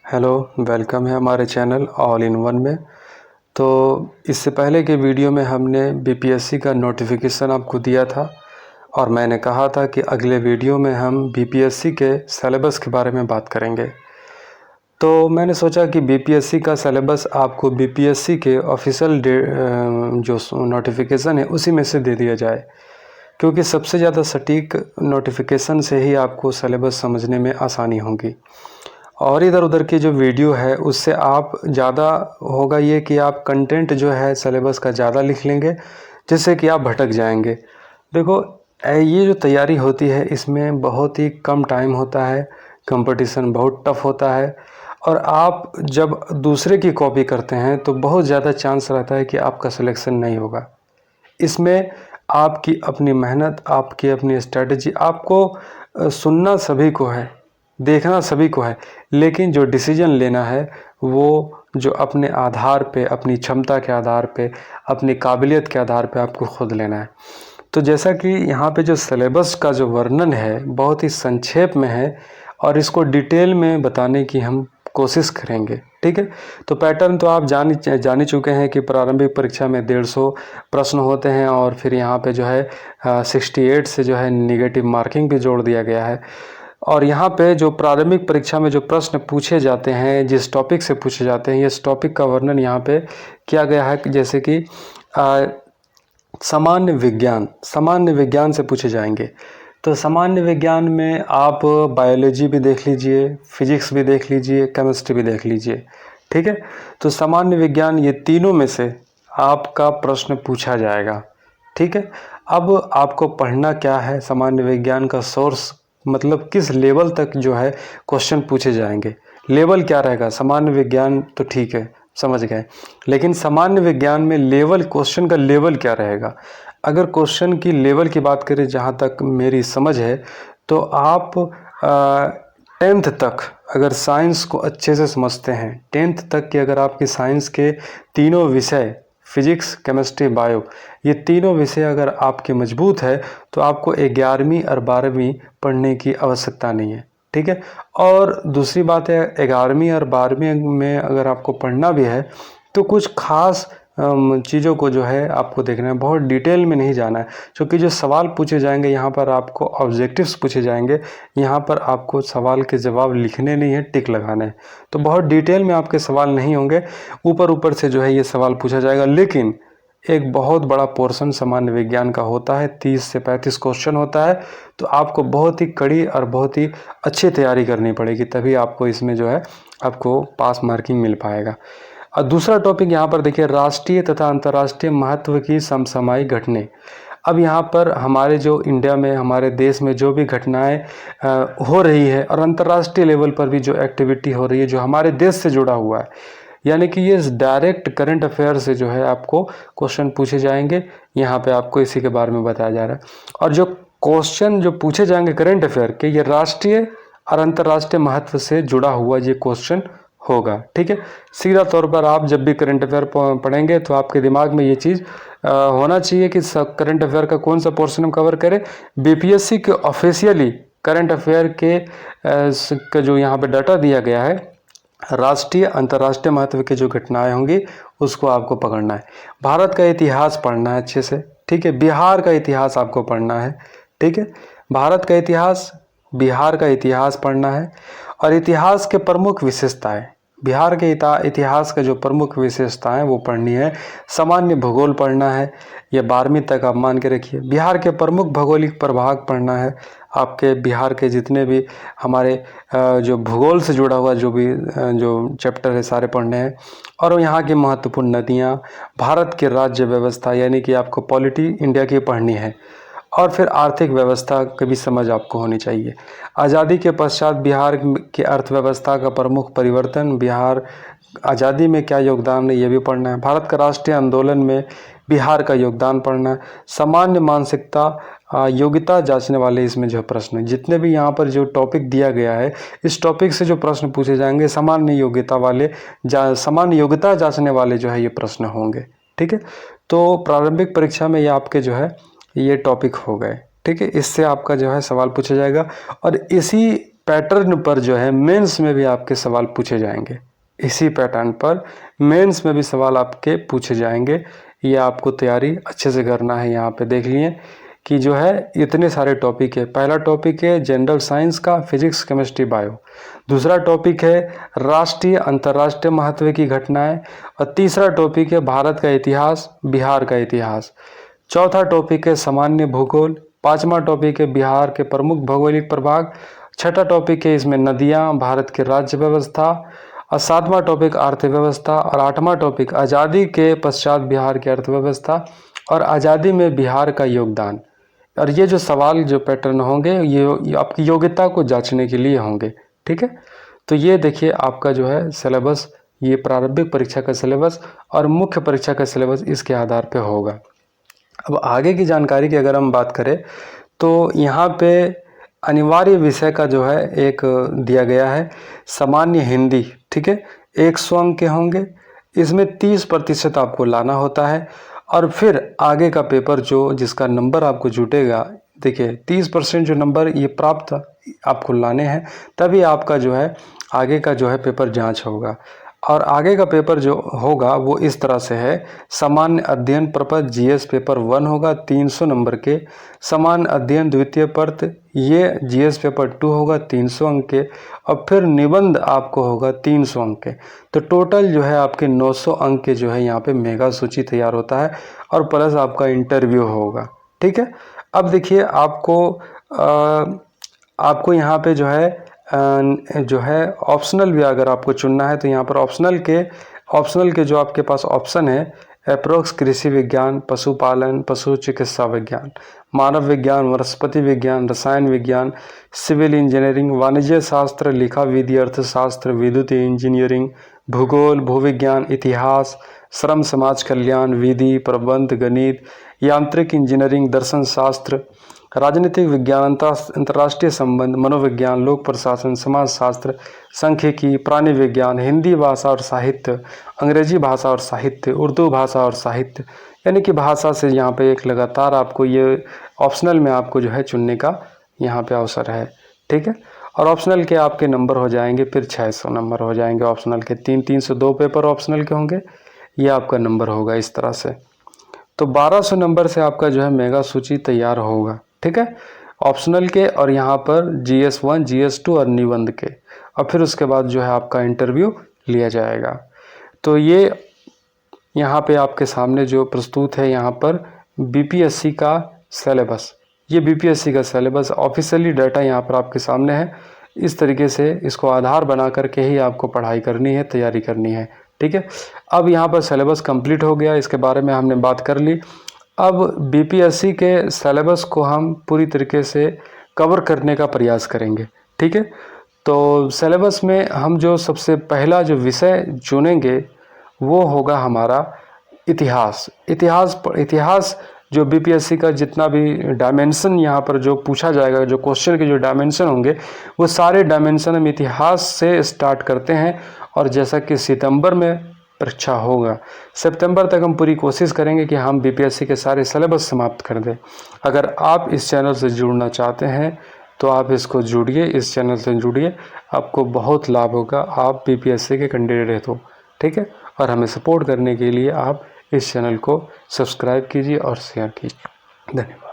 Hello, welcome है हमारे channel all in one में। तो इससे पहले के वीडियो में हमने बीपीएससी का नोटिफिकेशन आपको दिया था और मैंने कहा था कि अगले वीडियो में हम बीपीएससी के सिलेबस के बारे में बात करेंगे। तो मैंने सोचा कि बीपीएससी का सिलेबस आपको बीपीएससी के ऑफिशियल जो नोटिफिकेशन है उसी में से दे दिया जाए, क्योंकि सबसे ज़्यादा सटीक नोटिफिकेशन से ही आपको सिलेबस समझने में आसानी होगी। और इधर उधर की जो वीडियो है उससे आप ज़्यादा होगा ये कि आप कंटेंट जो है सिलेबस का ज़्यादा लिख लेंगे, जिससे कि आप भटक जाएंगे। देखो, ये जो तैयारी होती है इसमें बहुत ही कम टाइम होता है, कंपटीशन बहुत टफ होता है, और आप जब दूसरे की कॉपी करते हैं तो बहुत ज़्यादा चांस रहता है कि आपका सिलेक्शन नहीं होगा। इसमें आपकी अपनी मेहनत, आपकी अपनी स्ट्रेटजी, आपको सुनना सभी को है, देखना सभी को है, लेकिन जो डिसीजन लेना है वो जो अपने आधार पे, अपनी क्षमता के आधार पे, अपनी काबिलियत के आधार पे आपको खुद लेना है। तो जैसा कि यहाँ पे जो सिलेबस का जो वर्णन है बहुत ही संक्षेप में है और इसको डिटेल में बताने की हम कोशिश करेंगे, ठीक है। तो पैटर्न तो आप जान ही चुके हैं कि प्रारंभिक परीक्षा में 150 प्रश्न होते हैं और फिर यहाँ पे जो है 68 से जो है निगेटिव मार्किंग भी जोड़ दिया गया है। और यहाँ पे जो प्रारंभिक परीक्षा में जो प्रश्न पूछे जाते हैं, जिस टॉपिक से पूछे जाते हैं, इस टॉपिक का वर्णन यहाँ पे किया गया है। जैसे कि सामान्य विज्ञान से पूछे जाएंगे। तो सामान्य विज्ञान में आप बायोलॉजी भी देख लीजिए, फिजिक्स भी देख लीजिए, केमिस्ट्री भी देख लीजिए, ठीक है। तो सामान्य विज्ञान, ये तीनों में से आपका प्रश्न पूछा जाएगा, ठीक है। अब आपको पढ़ना क्या है, सामान्य विज्ञान का सोर्स मतलब किस लेवल तक जो है क्वेश्चन पूछे जाएंगे, लेवल क्या रहेगा। सामान्य विज्ञान तो ठीक है, समझ गए, लेकिन सामान्य विज्ञान में लेवल, क्वेश्चन का लेवल क्या रहेगा। अगर क्वेश्चन की लेवल की बात करें, जहाँ तक मेरी समझ है, तो आप 10th तक अगर साइंस को अच्छे से समझते हैं, 10th तक की अगर आपकी साइंस के तीनों विषय, फिजिक्स, केमिस्ट्री, बायो, ये तीनों विषय अगर आपके मजबूत है तो आपको 11वीं और 12वीं पढ़ने की आवश्यकता नहीं है, ठीक है। और दूसरी बात है, 11वीं और 12वीं में अगर आपको पढ़ना भी है तो कुछ खास चीज़ों को जो है आपको देखना है, बहुत डिटेल में नहीं जाना है, क्योंकि जो सवाल पूछे जाएंगे यहाँ पर आपको ऑब्जेक्टिव्स पूछे जाएंगे, यहाँ पर आपको सवाल के जवाब लिखने नहीं है, टिक लगाना है। तो बहुत डिटेल में आपके सवाल नहीं होंगे, ऊपर ऊपर से जो है ये सवाल पूछा जाएगा। लेकिन एक बहुत बड़ा पोर्शन सामान्य विज्ञान का होता है, 30 से 35 क्वेश्चन होता है। तो आपको बहुत ही कड़ी और बहुत ही अच्छी तैयारी करनी पड़ेगी, तभी आपको इसमें जो है आपको पास मार्किंग मिल पाएगा। और दूसरा टॉपिक यहाँ पर देखिए, राष्ट्रीय तथा अंतर्राष्ट्रीय महत्व की समसामयिक घटनाएं। अब यहाँ पर हमारे जो इंडिया में, हमारे देश में जो भी घटनाएं हो रही है और अंतर्राष्ट्रीय लेवल पर भी जो एक्टिविटी हो रही है जो हमारे देश से जुड़ा हुआ है, यानी कि ये डायरेक्ट करंट अफेयर से जो है आपको क्वेश्चन पूछे जाएंगे। यहाँ पे आपको इसी के बारे में बताया जा रहा है। और जो क्वेश्चन जो पूछे जाएंगे करंट अफेयर के, ये राष्ट्रीय और अंतर्राष्ट्रीय महत्व से जुड़ा हुआ ये क्वेश्चन होगा, ठीक है। सीधा तौर पर आप जब भी करंट अफेयर पढ़ेंगे तो आपके दिमाग में ये चीज़ होना चाहिए कि करंट अफेयर का कौन सा पोर्शन हम कवर करें। बीपीएससी के ऑफिशियली करंट अफेयर के जो यहाँ पे डाटा दिया गया है, राष्ट्रीय अंतर्राष्ट्रीय महत्व की जो घटनाएं होंगी उसको आपको पकड़ना है। भारत का इतिहास पढ़ना है अच्छे से, ठीक है। बिहार का इतिहास आपको पढ़ना है, ठीक है। भारत का इतिहास, बिहार का इतिहास पढ़ना है। और इतिहास के प्रमुख विशेषताएं, बिहार के इतिहास का जो प्रमुख विशेषताएं वो पढ़नी है। सामान्य भूगोल पढ़ना है, ये 12वीं तक आप मान के रखिए। बिहार के प्रमुख भौगोलिक प्रभाग पढ़ना है, आपके बिहार के जितने भी हमारे जो भूगोल से जुड़ा हुआ जो भी जो चैप्टर है सारे पढ़ने हैं। और यहाँ की महत्वपूर्ण नदियाँ, भारत की राज्य व्यवस्था, यानी कि आपको पॉलिटी इंडिया की पढ़नी है। और फिर आर्थिक व्यवस्था की भी समझ आपको होनी चाहिए। आज़ादी के पश्चात बिहार की अर्थव्यवस्था का प्रमुख परिवर्तन, बिहार आज़ादी में क्या योगदान है ये भी पढ़ना है। भारत का राष्ट्रीय आंदोलन में बिहार का योगदान पढ़ना है। सामान्य मानसिकता, योग्यता जांचने वाले इसमें जो प्रश्न, जितने भी यहाँ पर जो टॉपिक दिया गया है इस टॉपिक से जो प्रश्न पूछे जाएंगे सामान्य योग्यता वाले, सामान्य योग्यता जांचने वाले जो है ये प्रश्न होंगे, ठीक है। तो प्रारंभिक परीक्षा में ये आपके जो है ये टॉपिक हो गए, ठीक है। इससे आपका जो है सवाल पूछा जाएगा। और इसी पैटर्न पर जो है मेंस में भी आपके सवाल पूछे जाएंगे। इसी पैटर्न पर मेंस में भी सवाल आपके पूछे जाएंगे। ये आपको तैयारी अच्छे से करना है। यहाँ पे देख लिए कि जो है इतने सारे टॉपिक है। पहला टॉपिक है जनरल साइंस का, फिजिक्स, केमिस्ट्री, बायो। दूसरा टॉपिक है राष्ट्रीय अंतर्राष्ट्रीय महत्व की घटनाएं। और तीसरा टॉपिक है भारत का इतिहास, बिहार का इतिहास। चौथा टॉपिक है सामान्य भूगोल। पांचवा टॉपिक है बिहार के प्रमुख भौगोलिक प्रभाग। छठा टॉपिक है इसमें नदियां, भारत की राज्य व्यवस्था। और सातवां टॉपिक अर्थव्यवस्था। और आठवां टॉपिक आज़ादी के पश्चात बिहार की अर्थव्यवस्था और आज़ादी में बिहार का योगदान। और ये जो सवाल जो पैटर्न होंगे ये आपकी योग्यता को जांचने के लिए होंगे। ठीक है, तो ये देखिए आपका जो है सिलेबस, ये प्रारंभिक परीक्षा का सिलेबस और मुख्य परीक्षा का सिलेबस इसके आधार पे होगा। अब आगे की जानकारी की अगर हम बात करें तो यहाँ पे अनिवार्य विषय का जो है एक दिया गया है सामान्य हिंदी। ठीक है, 100 अंक के होंगे। इसमें 30% आपको लाना होता है। और फिर आगे का पेपर जो जिसका नंबर आपको जुटेगा, देखिए 30% जो नंबर ये प्राप्त आपको लाने हैं, तभी आपका जो है आगे का जो है पेपर जांच होगा। और आगे का पेपर जो होगा वो इस तरह से है। सामान्य अध्ययन प्रपत्र जीएस पेपर 1 होगा 300 नंबर के। सामान्य अध्ययन द्वितीय पत्र ये जीएस पेपर 2 होगा 300 अंक के। और फिर निबंध आपको होगा 300 अंक के। तो टोटल जो है आपके 900 अंक के जो है यहाँ पे मेगा सूची तैयार होता है और प्लस आपका इंटरव्यू होगा। ठीक है, अब देखिए आपको यहाँ पे जो है ऑप्शनल भी अगर आपको चुनना है तो यहाँ पर ऑप्शनल के जो आपके पास ऑप्शन है अप्रोक्स कृषि विज्ञान, पशुपालन, पशु चिकित्सा विज्ञान, मानव विज्ञान, वनस्पति विज्ञान, रसायन विज्ञान, सिविल इंजीनियरिंग, वाणिज्य शास्त्र, लेखा विधि, अर्थशास्त्र, विद्युत इंजीनियरिंग, भूगोल, भूविज्ञान, इतिहास, श्रम समाज कल्याण, विधि, प्रबंध, गणित, यांत्रिक इंजीनियरिंग, दर्शन शास्त्र, राजनीतिक विज्ञान, अंतर्राष्ट्रीय संबंध, मनोविज्ञान, लोक प्रशासन, समाज शास्त्र, सांख्यिकी, प्राणी विज्ञान, हिंदी भाषा और साहित्य, अंग्रेजी भाषा और साहित्य, उर्दू भाषा और साहित्य, यानी कि भाषा से यहाँ पे एक लगातार आपको ये ऑप्शनल में आपको जो है चुनने का यहाँ पे अवसर है। ठीक है, और ऑप्शनल के आपके नंबर हो जाएंगे फिर 600 नंबर हो जाएंगे ऑप्शनल के। 302 पेपर ऑप्शनल के होंगे, ये आपका नंबर होगा इस तरह से। तो 1200 नंबर से आपका जो है मेगा सूची तैयार होगा। ठीक है, ऑप्शनल के और यहाँ पर GS1, GS2 और निबंध के। और फिर उसके बाद जो है आपका इंटरव्यू लिया जाएगा। तो ये यहाँ पे आपके सामने जो प्रस्तुत है यहाँ पर BPSC का सिलेबस, ये BPSC का सिलेबस ऑफिशियली डाटा यहाँ पर आपके सामने है। इस तरीके से इसको आधार बना करके ही आपको पढ़ाई करनी है, तैयारी करनी है। ठीक है, अब यहाँ पर सिलेबस कंप्लीट हो गया, इसके बारे में हमने बात कर ली। अब BPSC के सिलेबस को हम पूरी तरीके से कवर करने का प्रयास करेंगे। ठीक है, तो सिलेबस में हम जो सबसे पहला जो विषय चुनेंगे वो होगा हमारा इतिहास। इतिहास जो BPSC का जितना भी डायमेंशन यहाँ पर जो पूछा जाएगा, जो क्वेश्चन के जो डायमेंशन होंगे वो सारे डायमेंशन हम इतिहास से स्टार्ट करते हैं। और जैसा कि सितंबर में परीक्षा होगा, सितंबर तक हम पूरी कोशिश करेंगे कि हम BPSC के सारे सिलेबस समाप्त कर दें। अगर आप इस चैनल से जुड़ना चाहते हैं तो आप इसको जुड़िए, इस चैनल से जुड़िए, आपको बहुत लाभ होगा। आप BPSC के कैंडिडेट हो। ठीक है, और हमें सपोर्ट करने के लिए आप इस चैनल को सब्सक्राइब कीजिए और शेयर कीजिए। धन्यवाद।